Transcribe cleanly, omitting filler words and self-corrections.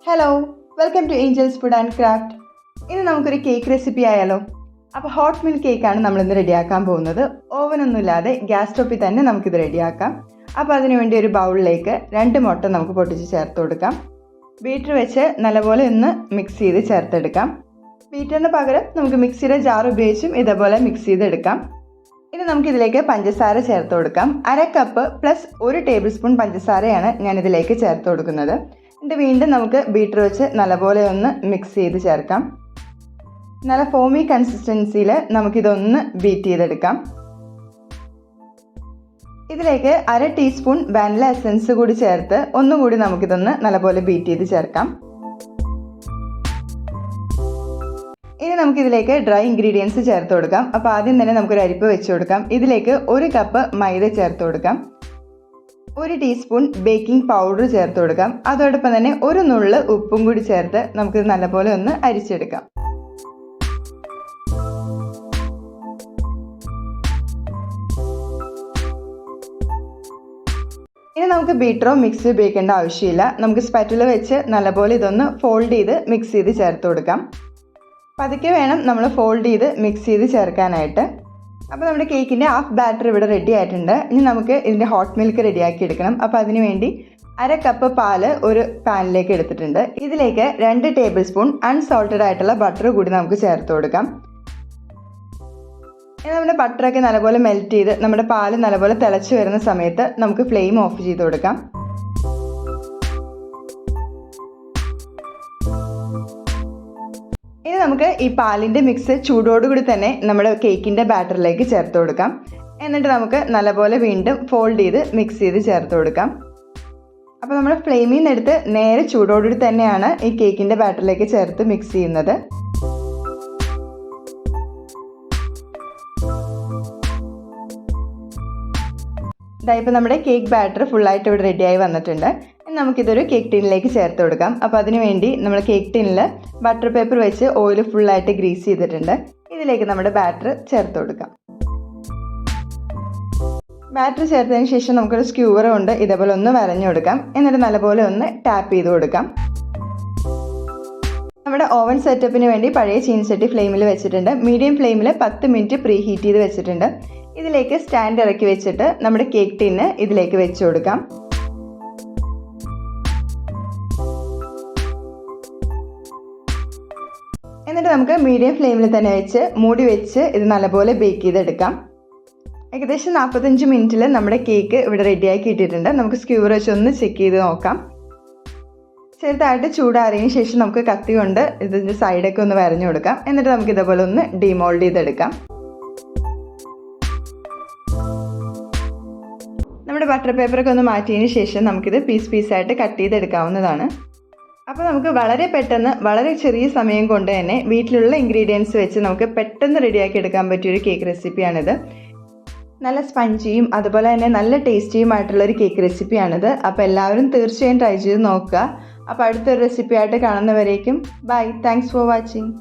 Hello, welcome to angels food and craft. ഇന്ന് നമുക്കൊരു cake recipe ആയാലോ. അപ്പോൾ ഹോട്ട് മിൽക്ക് കേക്കാണ് നമ്മളിന്ന് റെഡിയാക്കാൻ പോകുന്നത്. ഓവനൊന്നുമില്ലാതെ ഗ്യാസ് സ്റ്റോപ്പിൽ തന്നെ നമുക്കിത് റെഡിയാക്കാം. അപ്പോൾ അതിനുവേണ്ടി ഒരു ബൗളിലേക്ക് 2 മുട്ട നമുക്ക് പൊട്ടിച്ച് ചേർത്ത് കൊടുക്കാം. ബീറ്റർ വെച്ച് നല്ലപോലെ ഒന്ന് മിക്സ് ചെയ്ത് ചേർത്തെടുക്കാം. ബീറ്ററിന് പകരം നമുക്ക് മിക്സിയുടെ ജാർ ഉപയോഗിച്ചും ഇതേപോലെ മിക്സ് ചെയ്തെടുക്കാം. ഇനി നമുക്കിതിലേക്ക് പഞ്ചസാര ചേർത്ത് കൊടുക്കാം. 1/2 കപ്പ് പ്ലസ് 1 ടേബിൾ സ്പൂൺ പഞ്ചസാരയാണ് ഞാനിതിലേക്ക് ചേർത്ത് കൊടുക്കുന്നത്. എന്നിട്ട് വീണ്ടും നമുക്ക് ബീറ്റർ വെച്ച് നല്ലപോലെ ഒന്ന് മിക്സ് ചെയ്ത് ചേർക്കാം. നല്ല ഫോമി കൺസിസ്റ്റൻസിയിൽ നമുക്കിതൊന്ന് ബീറ്റ് ചെയ്തെടുക്കാം. ഇതിലേക്ക് 1/2 ടീസ്പൂൺ വാനില എസൻസ് കൂടി ചേർത്ത് ഒന്നുകൂടി നമുക്കിതൊന്ന് നല്ലപോലെ ബീറ്റ് ചെയ്ത് ചേർക്കാം. ഇനി നമുക്കിതിലേക്ക് ഡ്രൈ ഇൻഗ്രീഡിയൻസ് ചേർത്ത് കൊടുക്കാം. അപ്പോൾ ആദ്യം തന്നെ നമുക്കൊരു അരിപ്പ് വെച്ച് കൊടുക്കാം. ഇതിലേക്ക് 1 കപ്പ് മൈദ ചേർത്ത് കൊടുക്കാം. 1 ടീസ്പൂൺ ബേക്കിംഗ് പൗഡർ ചേർത്ത് കൊടുക്കാം. അതോടൊപ്പം തന്നെ 1 നുള്ള് ഉപ്പും കൂടി ചേർത്ത് നമുക്ക് നല്ലപോലെ ഒന്ന് അരിച്ചെടുക്കാം. ഇനി നമുക്ക് ബീറ്ററോ മിക്സി ഉപയോഗിക്കേണ്ട ആവശ്യമില്ല. നമുക്ക് സ്പാറ്റുല വെച്ച് നല്ലപോലെ ഇതൊന്ന് ഫോൾഡ് ചെയ്ത് മിക്സ് ചെയ്ത് ചേർത്ത് കൊടുക്കാം. പതുക്കെ വേണം നമ്മൾ ഫോൾഡ് ചെയ്ത് മിക്സ് ചെയ്ത് ചേർക്കാനായിട്ട്. അപ്പോൾ നമ്മുടെ കേക്കിൻ്റെ ഹാഫ് ബാറ്റർ ഇവിടെ റെഡി ആയിട്ടുണ്ട്. ഇനി നമുക്ക് ഇതിൻ്റെ ഹോട്ട് മിൽക്ക് റെഡിയാക്കി എടുക്കണം. അപ്പോൾ അതിന് വേണ്ടി 1/2 കപ്പ് പാല് ഒരു പാനിലേക്ക് എടുത്തിട്ടുണ്ട്. ഇതിലേക്ക് 2 ടേബിൾ സ്പൂൺ അൺസോൾട്ടഡ് ആയിട്ടുള്ള ബട്ടർ കൂടി നമുക്ക് ചേർത്ത് കൊടുക്കാം. ഇനി നമ്മുടെ ബട്ടറൊക്കെ നല്ലപോലെ മെൽറ്റ് ചെയ്ത് നമ്മുടെ പാല് നല്ലപോലെ തിളച്ച് വരുന്ന സമയത്ത് നമുക്ക് ഫ്ലെയിം ഓഫ് ചെയ്ത് കൊടുക്കാം. ഇനി നമുക്ക് ഈ പാലിൻ്റെ മിക്സ് ചൂടോടുകൂടി തന്നെ നമ്മുടെ കേക്കിൻ്റെ ബാറ്ററിലേക്ക് ചേർത്ത് കൊടുക്കാം. എന്നിട്ട് നമുക്ക് നല്ലപോലെ വീണ്ടും ഫോൾഡ് ചെയ്ത് മിക്സ് ചെയ്ത് ചേർത്ത് കൊടുക്കാം. അപ്പോൾ നമ്മൾ ഫ്ലെയിമിൽ നിന്ന് എടുത്ത് നേരെ ചൂടോടുകൂടി തന്നെയാണ് ഈ കേക്കിൻ്റെ ബാറ്ററിലേക്ക് ചേർത്ത് മിക്സ് ചെയ്യുന്നത്. ഇപ്പോൾ നമ്മുടെ കേക്ക് ബാറ്റർ ഫുള്ളായിട്ട് ഇവിടെ റെഡിയായി വന്നിട്ടുണ്ട്. നമുക്കിതൊരു കേക്ക് ടിന്നിലേക്ക് ചേർത്ത് കൊടുക്കാം. അപ്പോൾ അതിന് വേണ്ടി നമ്മൾ കേക്ക് ടിന്നിൽ ബട്ടർ പേപ്പർ വെച്ച് ഓയിൽ ഫുള്ളായിട്ട് ഗ്രീസ് ചെയ്തിട്ടുണ്ട്. ഇതിലേക്ക് നമ്മുടെ ബാറ്റർ ചേർത്ത് കൊടുക്കാം. ബാറ്റർ ചേർത്തതിന് ശേഷം നമുക്കൊരു സ്ക്യൂവർ കൊണ്ട് ഇതേപോലെ ഒന്ന് വരഞ്ഞു കൊടുക്കാം. എന്നിട്ട് നല്ലപോലെ ഒന്ന് ടാപ്പ് ചെയ്ത് കൊടുക്കാം. നമ്മുടെ ഓവൻ സെറ്റപ്പിന് വേണ്ടി പഴയ ചീനച്ചട്ടി ഫ്ലെയിമിൽ വെച്ചിട്ടുണ്ട്. മീഡിയം ഫ്ലെയിമിൽ 10 മിനിറ്റ് പ്രീ ഹീറ്റ് ചെയ്ത് വെച്ചിട്ടുണ്ട്. ഇതിലേക്ക് സ്റ്റാൻഡ് ഇറക്കി വെച്ചിട്ട് നമ്മുടെ കേക്ക് ടിന്ന് ഇതിലേക്ക് വെച്ച് കൊടുക്കാം. എന്നിട്ട് നമുക്ക് മീഡിയം ഫ്ലെയിമിൽ തന്നെ വെച്ച് മൂടി വെച്ച് ഇത് നല്ലപോലെ ബേക്ക് ചെയ്തെടുക്കാം. ഏകദേശം 45 മിനിറ്റിൽ നമ്മുടെ കേക്ക് ഇവിടെ റെഡിയാക്കി ഇട്ടിട്ടുണ്ട്. നമുക്ക് സ്ക്യൂവർ വെച്ച് ഒന്ന് ചെക്ക് ചെയ്ത് നോക്കാം. ചെറുതായിട്ട് ചൂടാറിയതിന് ശേഷം നമുക്ക് കത്തി കൊണ്ട് ഇതിൻ്റെ സൈഡൊക്കെ ഒന്ന് വരഞ്ഞു കൊടുക്കാം. എന്നിട്ട് നമുക്ക് ഇതേപോലെ ഒന്ന് ഡിമോൾഡ് ചെയ്തെടുക്കാം. നമ്മുടെ ബട്ടർ പേപ്പറൊക്കെ ഒന്ന് മാറ്റിയതിന് ശേഷം നമുക്കിത് പീസായിട്ട് കട്ട് ചെയ്തെടുക്കാവുന്നതാണ്. അപ്പോൾ നമുക്ക് വളരെ പെട്ടെന്ന് വളരെ ചെറിയ സമയം കൊണ്ട് തന്നെ വീട്ടിലുള്ള ഇൻഗ്രീഡിയൻസ് വെച്ച് നമുക്ക് പെട്ടെന്ന് റെഡിയാക്കി എടുക്കാൻ പറ്റിയൊരു കേക്ക് റെസിപ്പിയാണിത്. നല്ല സ്പഞ്ചിയും അതുപോലെ തന്നെ നല്ല ടേസ്റ്റിയുമായിട്ടുള്ളൊരു കേക്ക് റെസിപ്പിയാണിത്. അപ്പോൾ എല്ലാവരും തീർച്ചയായും ട്രൈ ചെയ്ത് നോക്കുക. അപ്പോൾ അടുത്തൊരു റെസിപ്പിയായിട്ട് കാണുന്നവരേക്കും ബൈ. Thanks for watching.